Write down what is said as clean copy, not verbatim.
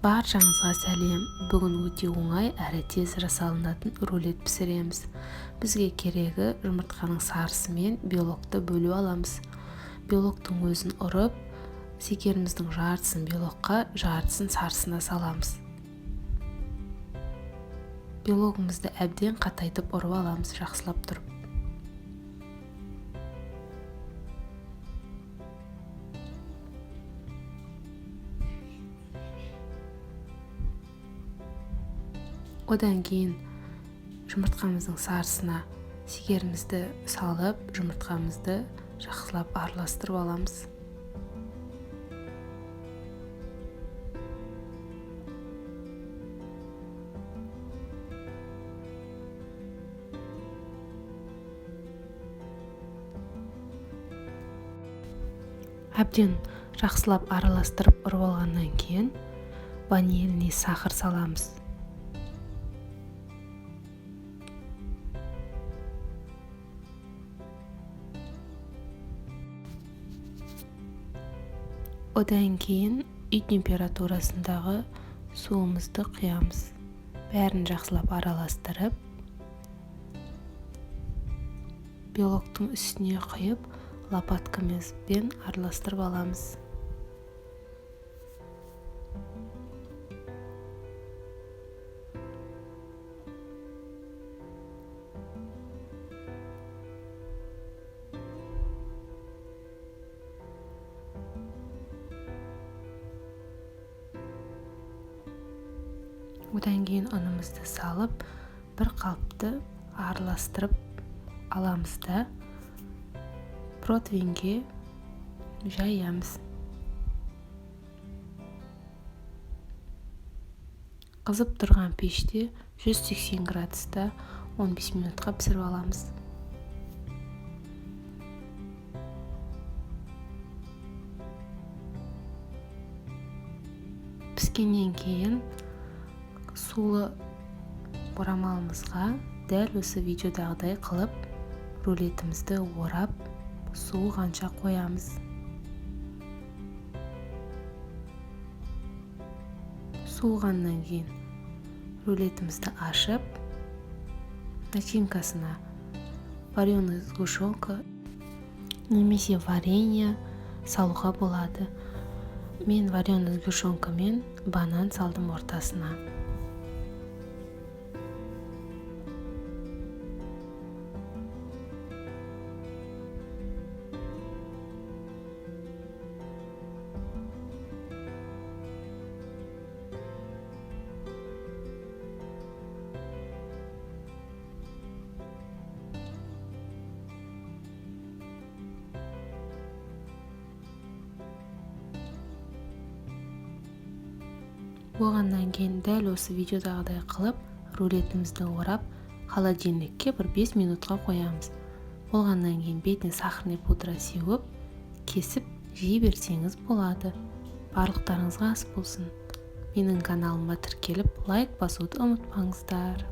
Баршаңызға сәлем. Бүгін өте оңай әрі тез жасалынатын рулет пісіреміз. Бізге керегі жұмыртқаның сарысы мен белокты бөліп аламыз. Белоктың өзін ұрып, секеріміздің жартысын белокқа, жартысын сарысына саламыз. Белогымызды әбден қатайтып ұрып аламыз, жақсылап тұрып. Одан кейін жұмыртқамыздың сарысына секерімізді салып, жұмыртқамызды жақсылап араластырып аламыз. Әбден жақсылап араластырып ұрып алғаннан кейін ванильный сахар саламыз. Одан кейін үй температурасындағы суымызды құямыз. Бәрін жақсылап араластырып, белоктың үстіне құйып, лопаткамызбен араластырып аламыз. Одан кейін ұнымызды салып, бір қалыпты араластырып аламыз да противеньге жаямыз. Қызып тұрған пеште 180 градуста 15 минутқа пісіріп аламыз. Піскеннен кейін сулы орамалымызға дәл осы видеодағыдай қылып рулетімізді орап, суығанша қоямыз. Суығаннан кейін рулетімізді ашып, начинкасына вареный сгущенка немесе варенье салуға болады. Мен вареный сгущенка мен банан салдым ортасына. Болғаннан кейін дәл осы видеодағыдай қылып, рулетімізді орап, холодильникке бір 5 минутқа қоямыз. Болғаннан кейін бетіне сахарный пудра сеуіп, кесіп жей берсеңіз болады. Барлықтарыңызға ас болсын. Менің каналыма тіркеліп, лайк басуды ұмытпаңыздар.